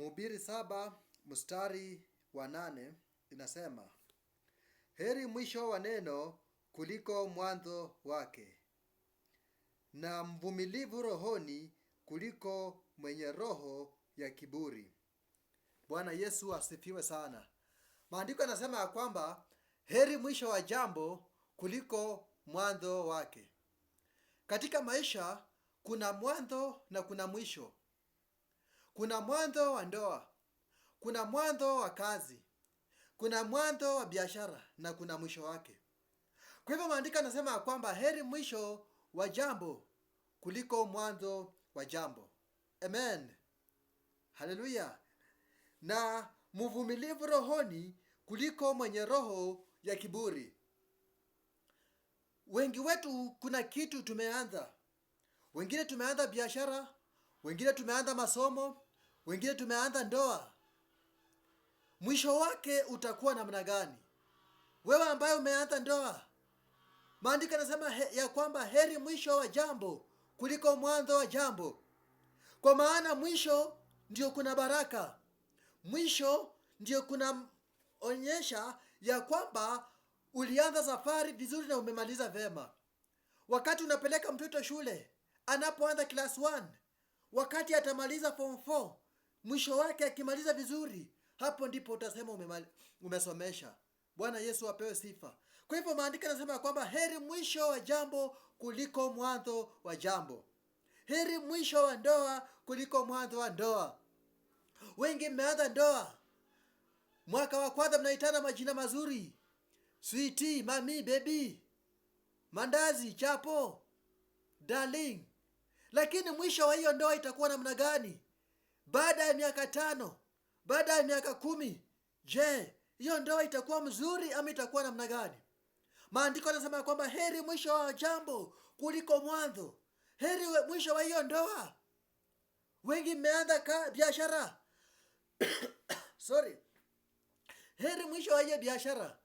Mhubiri 7 mstari wa 8 inasema, heri mwisho wa neno kuliko mwanzo wake, na mvumilivu rohoni kuliko mwenye roho ya kiburi. Bwana Yesu asifiwe sana. Maandiko yanasema ya kwamba heri mwisho wa jambo kuliko mwanzo wake. Katika maisha kuna mwanzo na kuna mwisho. Kuna mwanzo wa ndoa, kuna mwanzo wa kazi, kuna mwanzo wa biashara na kuna mwisho wake. Kwa hivyo maandiko yanasema ya kwamba heri mwisho wa jambo kuliko mwanzo wa jambo. Amen. Haleluya. Na mvumilivu rohoni kuliko mwenye roho ya kiburi. Wengi wetu kuna kitu tumeanza. Wengine tumeanza biashara, wengine tumeanza masomo, wengine tumeanza ndoa. Mwisho wake utakuwa namna gani? Wewe ambaye umeanza ndoa, maandiko yanasema ya kwamba heri mwisho wa jambo kuliko mwanzo wa jambo. Kwa maana mwisho ndio kuna baraka. Mwisho ndio kuna onyesha ya kwamba ulianza safari vizuri na umemaliza vema. Wakati unapeleka mtoto shule, anapoanza class 1, wakati atamaliza form 4, mwisho wake akimaliza vizuri, hapo ndipo utasema umesomesha. Bwana Yesu apewe sifa. Kwa hivyo maandiko yanasema kwamba heri mwisho wa jambo kuliko mwanzo wa jambo. Heri mwisho wa ndoa kuliko mwanzo wa ndoa. Wengi mmeanza ndoa, mwaka wa kwanza mnaitana majina mazuri, sweetie, mami, baby, mandazi, chapo, darling. Lakini mwisho wa hiyo ndoa itakuwa namna gani? Baada ya miaka 5, baada ya miaka 10, je, hiyo ndoa itakuwa mzuri ama itakuwa namna gani? Maandiko yanasema kwamba heri mwisho wa jambo kuliko mwanzo. Heri mwisho wa hiyo ndoa. Wengi mmeanza biashara heri mwisho wa hiyo biashara,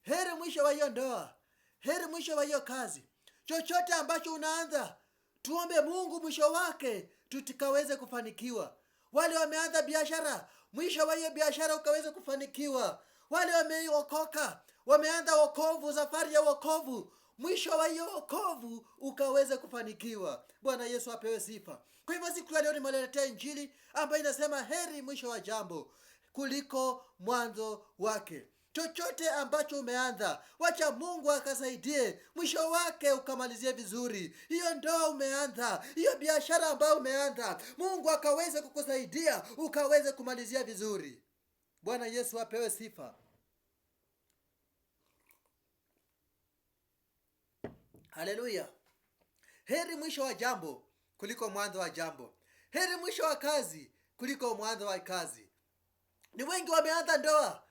heri mwisho wa hiyo ndoa, heri mwisho wa hiyo kazi. Chochote ambacho unaanza, tuombe Mungu mwisho wake tutikaweze kufanikiwa. Wale wameanza biashara, mwisho wa hiyo biashara ukaweze kufanikiwa. Wale wameokoka, wameanza wokovu, safari ya wokovu, mwisho wa hiyo wokovu ukaweze kufanikiwa. Bwana Yesu apewe sifa. Kwa hivyo siku ya leo nimeletea injili ambayo inasema heri mwisho wa jambo kuliko mwanzo wake. Chochote ambacho umeanza, wacha Mungu akasaidie mwisho wake ukamalizie vizuri. Hiyo ndoa umeanza, hiyo biashara ambayo umeanza, Mungu akaweze kukusaidia ukaweze kumalizia vizuri. Bwana Yesu apewe sifa. Haleluya. Heri mwisho wa jambo kuliko mwanzo wa jambo. Heri mwisho wa kazi kuliko mwanzo wa kazi. Ni wengi wameanza ndoa,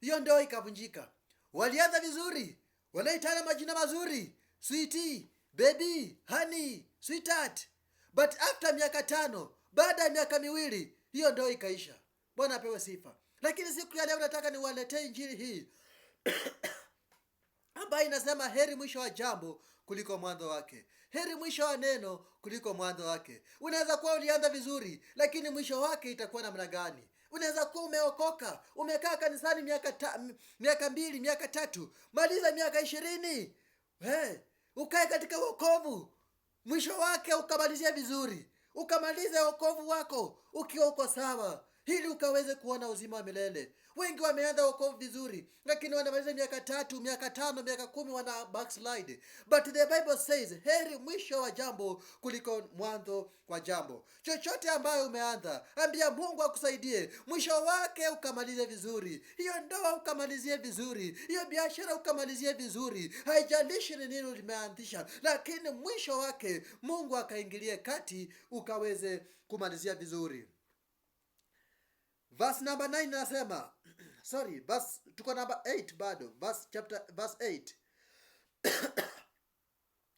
hiyo ndoa ikavunjika. Walianza vizuri, wanaitana majina mazuri, sweetie, baby, honey, sweetheart. But after miaka 5, baada ya miaka 2, hiyo ndoa ikaisha. Bwana apewe sifa. Lakini siku ya leo nataka niwaletee injili hii ambayo inasema heri mwisho wa jambo kuliko mwanzo wake. Heri mwisho wa neno kuliko mwanzo wake. Unaweza kuwa ulianza vizuri, lakini mwisho wake itakuwa namna gani? Unaweza kuwa umeokoka, umekaa kanisani miaka 2, miaka 3, maliza miaka 20. Ukae katika wokovu, mwisho wake ukamalizia vizuri. Ukamaliza wokovu wako ukiwa uko sawa, ili ukaweze kuona uzima wa milele. Wengi wameanza wokovu vizuri, lakini wanamaliza miaka 3, miaka 5, miaka 10 wana backslide. But the Bible says heri mwisho wa jambo kuliko mwanzo wa jambo. Chochote ambayo umeanza, ambia Mungu akusaidie mwisho wake ukamalize vizuri. Hiyo ndoa ukamalizie vizuri, hiyo biashara ukamalizie vizuri. Haijalishi ni nini limeanzisha, lakini mwisho wake Mungu akaingilie kati ukaweze kumalizia vizuri. Verse number 9 nasema, tuko number 8 bado, verse 8.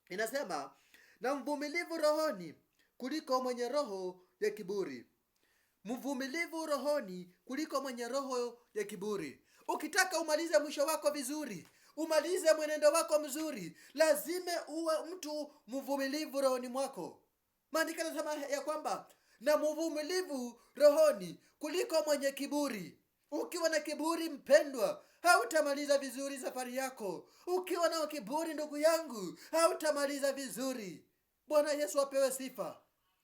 Inasema, na mvumilivu rohoni kuliko mwenye roho ya kiburi. Mvumilivu rohoni kuliko mwenye roho ya kiburi. Ukitaka umalize mwisho wako vizuri, umalize mwenendo wako mzuri, lazima uwe mtu mvumilivu rohoni mwako. Maandiko yanasema ya kwamba na mvumilivu rohoni kuliko mwenye kiburi. Ukiwa na kiburi mpendwa, hautamaliza vizuri safari yako. Ukiwa na kiburi ndugu yangu, hautamaliza vizuri. Bwana Yesu apewe sifa.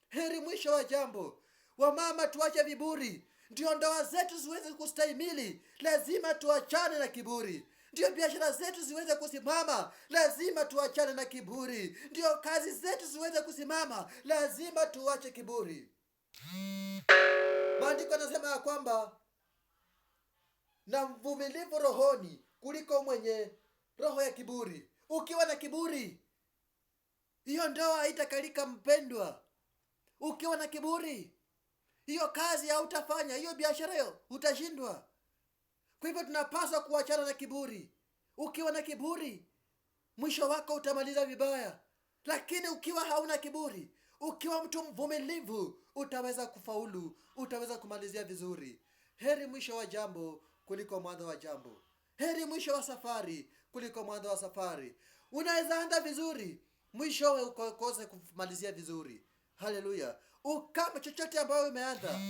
Heri mwisho wa jambo. Wamama, tuache viburi, ndio ndoa zetu ziweze kustahimili. Lazima tuachane na kiburi. Ndio biashara zetu ziweze kusimama, lazima tuachane na kiburi. Ndio kazi zetu ziweze kusimama, lazima tuache kiburi. Maandiko yanasema ya kwamba na mvumilivu rohoni kuliko mwenye roho ya kiburi. Ukiwa na kiburi, hiyo ndoa haitakalika mpendwa. Ukiwa na kiburi, hiyo kazi hautafanya, hiyo biashara hiyo utashindwa. Kwa hivyo tunapaswa kuachana na kiburi. Ukiwa na kiburi, mwisho wako utamaliza vibaya. Lakini ukiwa hauna kiburi, ukiwa mtu mvumilivu, utaweza kufaulu, utaweza kumalizia vizuri. Heri mwisho wa jambo kuliko mwanzo wa jambo. Heri mwisho wa safari kuliko mwanzo wa safari. Unaweza anza vizuri, mwishowe ukose kumalizia vizuri. Haleluya. Kama chochote ambayo umeanza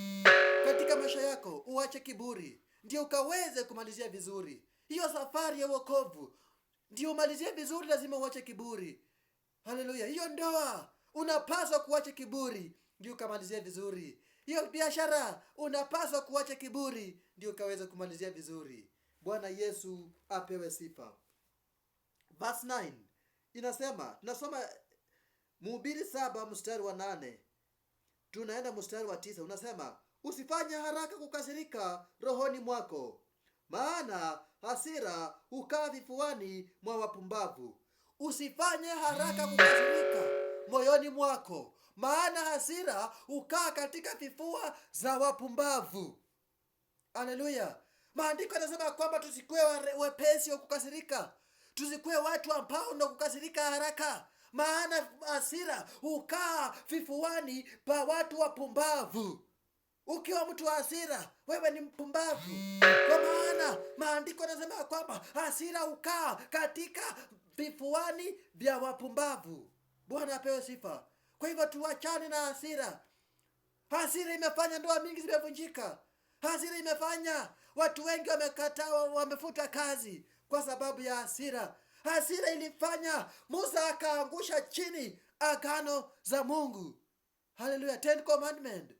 katika maisha yako, uache kiburi, ndio ukaweze kumalizia vizuri. Hiyo safari ya wokovu ndio umalizie vizuri, lazima uache kiburi. Haleluya. Hiyo ndoa unapaswa kuacha kiburi, ndio ukamalizia vizuri. Hiyo biashara unapaswa kuacha kiburi, ndio ukaweze kumalizia vizuri. Bwana Yesu apewe sifa. Verse 9 inasema, tunasoma Mhubiri 7 mstari wa 8. Tunaenda mstari wa 9, unasema, usifanye haraka kukasirika rohoni mwako, maana hasira hukaa vifuani mwa wapumbavu. Usifanye haraka kukasirika moyoni mwako, maana hasira hukaa katika vifua za wapumbavu. Haleluya. Maandiko yanasema kwamba tusikuwe wepesi wa kukasirika. Tusikuwe watu ambao ndio kukasirika haraka, maana hasira hukaa vifuani pa watu wapumbavu. Ukiwa mtu wa hasira, wewe ni mpumbavu. Kwa maana maandiko yanasema kwamba hasira hukaa katika vifuani vya wapumbavu. Bwana apewe sifa. Kwa hivyo tuachane na hasira. Hasira imefanya ndoa mingi zimevunjika. Hasira imefanya watu wengi wamekataa, wamefuta kazi kwa sababu ya hasira. Hasira ilifanya Musa akaangusha chini agano za Mungu. Hallelujah. 10 commandment.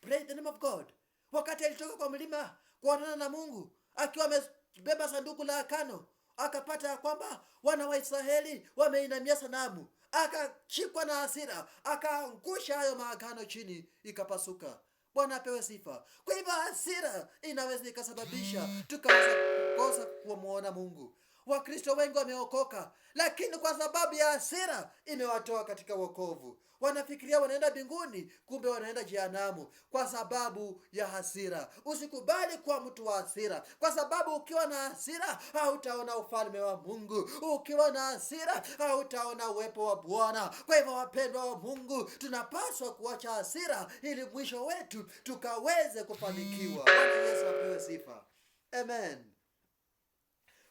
Praise the name of God. Wakati alitoka kwa mlima kuonana na Mungu, akiwa amebeba sanduku la agano, akapata ya kwamba wana wa Israeli wameinamia sanamu. Akashikwa na hasira, akaangusha hayo maagano chini, ikapasuka. Bwana apewe sifa. Kwa hivyo hasira inaweza ikasababisha tukaweza kukosa kumuona Mungu. Wakristo wengi wameokoka, lakini kwa sababu ya hasira imewatoa katika wokovu. Wanafikiria wanaenda mbinguni, kumbe wanaenda jehanamu kwa sababu ya hasira. Usikubali kuwa mtu wa hasira, kwa sababu ukiwa na hasira hautaona ufalme wa Mungu. Ukiwa na hasira hautaona uwepo wa Bwana. Kwa hivyo wapendwa wa Mungu, tunapaswa kuacha hasira ili mwisho wetu tukaweze kufanikiwa. Bwana Yesu apewe sifa. Amen.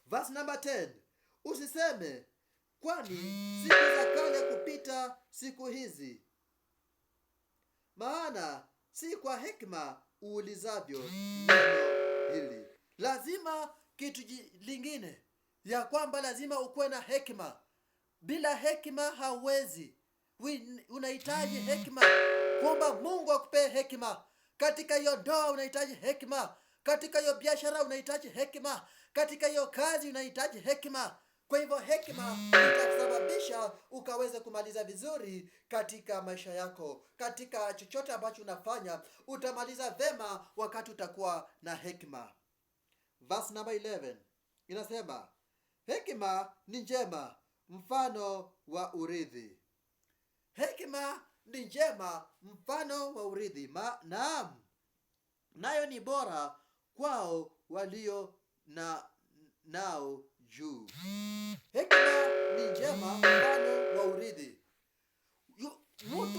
Verse number 10. Usiseme, kwani siku za kale kupita siku hizi. Maana si kwa hekima uulizavyo neno hili. Lazima kitu lingine ya kwamba lazima ukuwe na hekima. Bila hekima hauwezi. Unahitaji hekima, kwamba Mungu akupe hekima. Katika hiyo ndoa unahitaji hekima. Katika hiyo biashara unahitaji hekima. Katika hiyo kazi unahitaji hekima. Kwa hivyo hekima itasababisha ukaweze kumaliza vizuri katika maisha yako. Katika chochote ambacho unafanya, utamaliza vema wakati utakuwa na hekima. Verse number 11 inasema, hekima ni njema, mfano wa urithi. Hekima ni njema, mfano wa urithi. Naam, nayo ni bora kwao walio nao juu. Hekima ni njema, mfano wa urithi. Mtu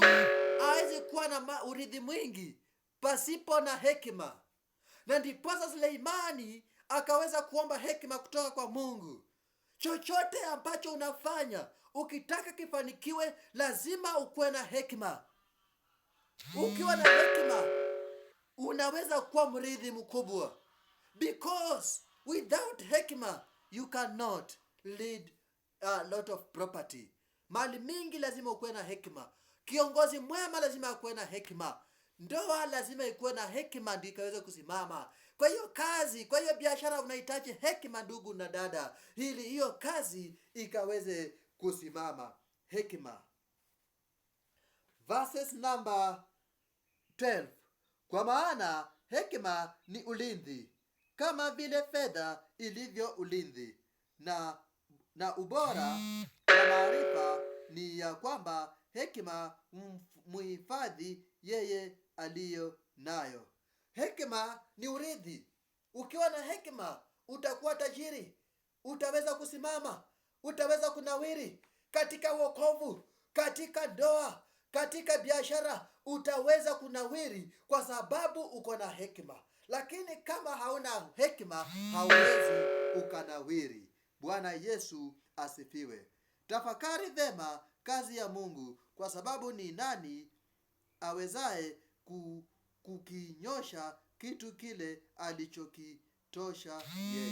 hawezi kuwa na urithi mwingi pasipo na hekima. Na ndiposa Suleimani akaweza kuomba hekima kutoka kwa Mungu. Chochote ambacho unafanya, ukitaka kifanikiwe, lazima ukuwe na hekima. Ukiwa na hekima unaweza kuwa mrithi mkubwa, because without hekima you cannot lead a lot of property. Mali mingi lazima ukuwe na hekima. Kiongozi mwema lazima akuwe na hekima. Ndoa lazima ikuwe na hekima ndio ikaweze kusimama. Kwa hiyo kazi, kwa hiyo biashara unahitaji hekima, ndugu na dada, ili hiyo kazi ikaweze kusimama. Hekima. Verses number 12. Kwa maana hekima ni ulinzi, kama vile fedha ilivyo ulinzi, na ubora wa maarifa ni ya kwamba hekima muhifadhi yeye aliyo nayo. Hekima ni urithi. Ukiwa na hekima utakuwa tajiri, utaweza kusimama, utaweza kunawiri katika wokovu, katika ndoa, katika biashara utaweza kunawiri kwa sababu uko na hekima. Lakini kama hauna hekima hauwezi ukanawiri. Bwana Yesu asifiwe. Tafakari vema kazi ya Mungu, kwa sababu ni nani awezaye kukinyosha kitu kile alichokitosha yeye.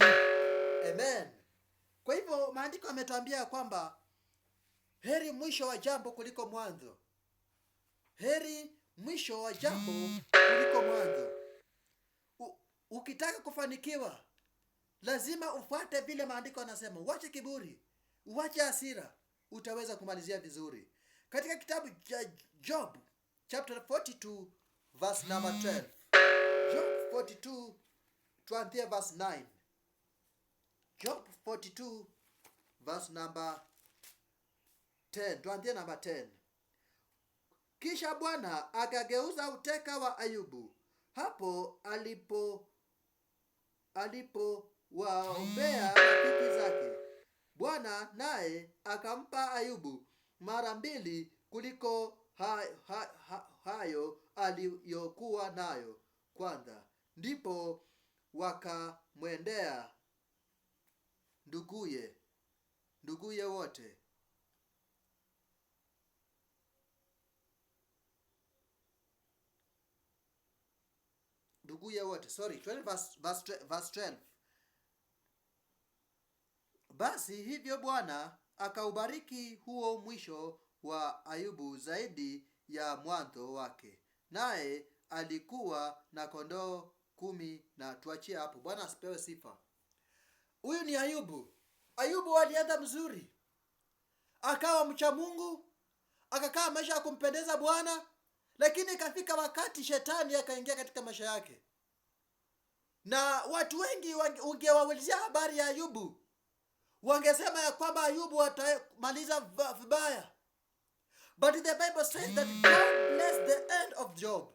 Amen. Kwa hivyo maandiko yametuambia kwamba heri mwisho wa jambo kuliko mwanzo. Heri mwisho wa jambo kuliko mwanzo. Ukitaka kufanikiwa lazima ufuate vile maandiko yanasema. Uache kiburi, uache hasira, utaweza kumalizia vizuri. Katika kitabu cha Job chapter 42 verse number 12. Job 42 tuanzie verse 9. Job 42 verse number 10. Tuanzie number 10. Kisha Bwana akageuza uteka wa Ayubu hapo alipowaombea rafiki zake. Bwana naye akampa Ayubu mara mbili kuliko hayo aliyokuwa nayo kwanza. Ndipo wakamwendea nduguye wote. Verse 12. Basi hivyo Bwana akaubariki huo mwisho wa Ayubu zaidi ya mwanzo wake, naye alikuwa na kondoo 10. Na tuachie hapo. Bwana asipewe sifa. Huyu ni Ayubu. Ayubu alianza mzuri, akawa mcha Mungu, akakaa maisha ya kumpendeza Bwana, lakini ikafika wakati shetani akaingia katika maisha yake. Na watu wengi ungewaulizia habari ya Ayubu, wangesema ya kwamba Ayubu atamaliza vibaya. But the Bible says that God blessed the end of Job.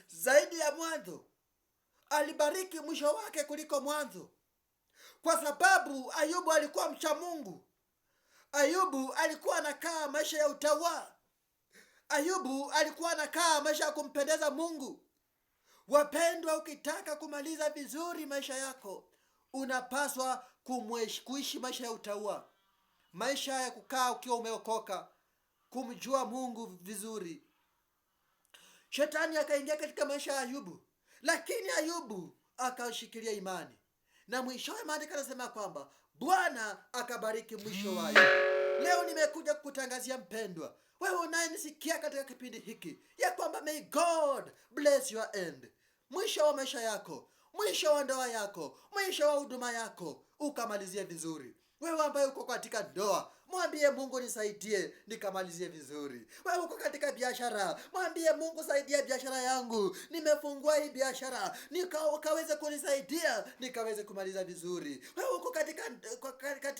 Zaidi ya mwanzo, alibariki mwisho wake kuliko mwanzo. Kwa sababu Ayubu alikuwa mcha Mungu. Ayubu alikuwa anakaa maisha ya utawa. Ayubu alikuwa anakaa maisha ya kumpendeza Mungu. Wapendwa, ukitaka kumaliza vizuri maisha yako, unapaswa kuishi maisha ya utawa. Maisha ya kukaa ukiwa umeokoka, kumjua Mungu vizuri. Shetani akaingia katika maisha ya Ayubu, lakini Ayubu akashikilia imani. Na mwishowe maandiko yanasema kwamba Bwana akabariki mwisho wa Ayubu. Leo nimekuja kukutangazia mpendwa, wewe unayenisikia katika kipindi hiki, ya kwamba may God bless your end. Mwisho wa maisha yako, mwisho wa ndoa yako, mwisho wa huduma yako ukamalizie vizuri. Wewe ambaye uko katika ndoa, mwambie Mungu, nisaidie nikamalizie vizuri. Wewe uko katika biashara, mwambie Mungu, saidia biashara yangu. Nimefungua hii biashara, nikaweze kunisaidia nikaweze kumaliza vizuri. Wewe uko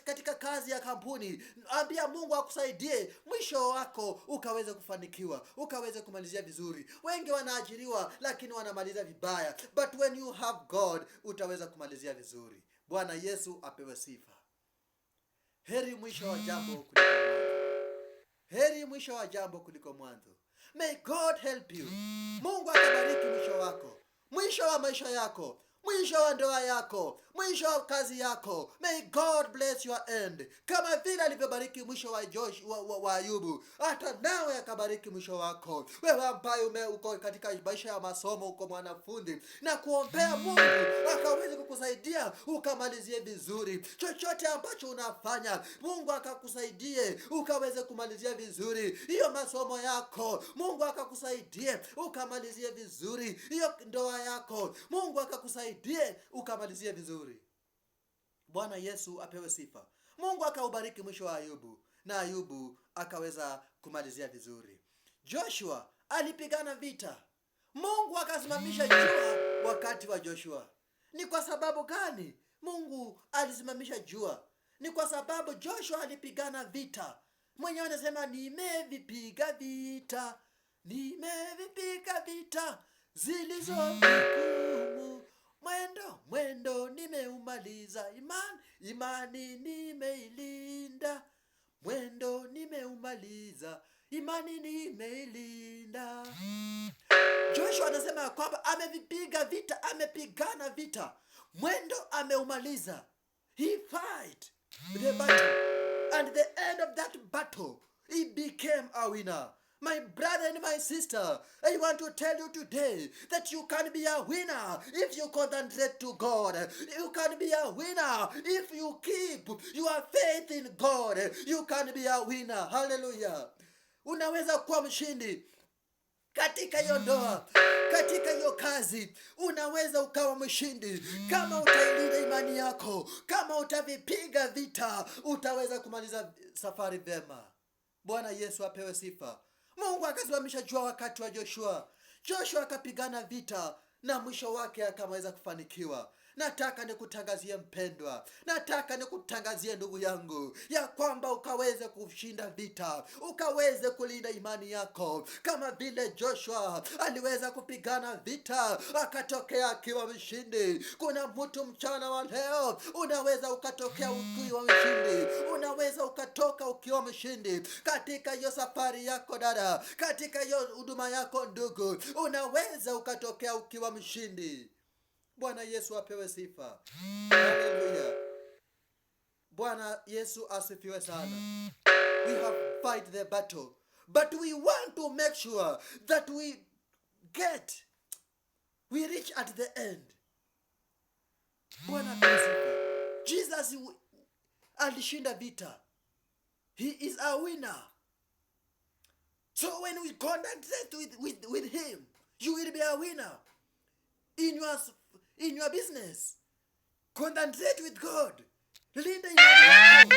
katika kazi ya kampuni, ambia Mungu akusaidie mwisho wako ukaweze kufanikiwa, ukaweze kumalizia vizuri. Wengi wanaajiriwa lakini wanamaliza vibaya, but when you have God utaweza kumalizia vizuri. Bwana Yesu apewe sifa. Heri mwisho wa jambo kuliko mwanzo. Heri mwisho wa jambo kuliko mwanzo. May God help you. Mungu atabariki mwisho wako, mwisho wa maisha yako, mwisho wa ndoa yako, mwisho wa kazi yako. May God bless your end. Kama vile alivyobariki mwisho wa Ayubu, hata nawe akabariki mwisho wako. Wewe ambaye uko katika maisha ya masomo, uko mwanafunzi, na kuombea Mungu akaweze kukusaidia ukamalizie vizuri. Chochote ambacho unafanya, Mungu akakusaidie ukaweze kumalizia vizuri hiyo masomo yako. Mungu akakusaidie ukamalizie vizuri hiyo ndoa yako. Mungu akakusaidie ukamalizie vizuri. Bwana Yesu apewe sifa. Mungu akaubariki mwisho wa Ayubu, na Ayubu akaweza kumalizia vizuri. Joshua alipigana vita. Mungu akasimamisha jua wakati wa Joshua. Ni kwa sababu gani Mungu alisimamisha jua? Ni kwa sababu Joshua alipigana vita. Mwenyewe anasema nimevipiga vita, nimevipiga vita zilizo vigumu, mwendo nimeumaliza, imani nimeilinda, mwendo nimeumaliza, imani nimeilinda. Joshua anasema kwamba amevipiga vita, amepigana vita, mwendo ameumaliza. He fight the battle. And at the end of that battle, he became a winner. My brother and my sister, I want to tell you today that you can be a winner if you concentrate to God. You can be a winner if you keep your faith in God. You can be a winner. Hallelujah. Unaweza kuwa mshindi katika hiyo ndoa, katika hiyo kazi. Unaweza ukawa mshindi kama utailinda imani yako, kama utavipiga vita, utaweza kumaliza safari vema. Bwana Yesu apewe sifa. Mungu akasimamisha jua wakati wa Joshua. Joshua akapigana vita na mwisho wake akamweza kufanikiwa. Nataka nikutangazie mpendwa, nataka nikutangazie ndugu yangu, ya kwamba ukaweze kushinda vita, ukaweze kulinda imani yako kama vile Joshua aliweza kupigana vita akatokea akiwa mshindi. Kuna mtu mchana wa leo unaweza ukatokea ukiwa mshindi, unaweza ukatoka ukiwa mshindi katika hiyo safari yako dada, katika hiyo huduma yako ndugu, unaweza ukatokea ukiwa mshindi. Bwana Yesu apewe sifa. Hallelujah. Bwana Yesu asifiwe sana. We have fight the battle, but we want to make sure that we reach at the end. Bwana apewe sifa. Jesus alishinda vita. He is a winner. So when we concentrate with him, you will be a winner. In your business, concentrate with God. Linda imani yako.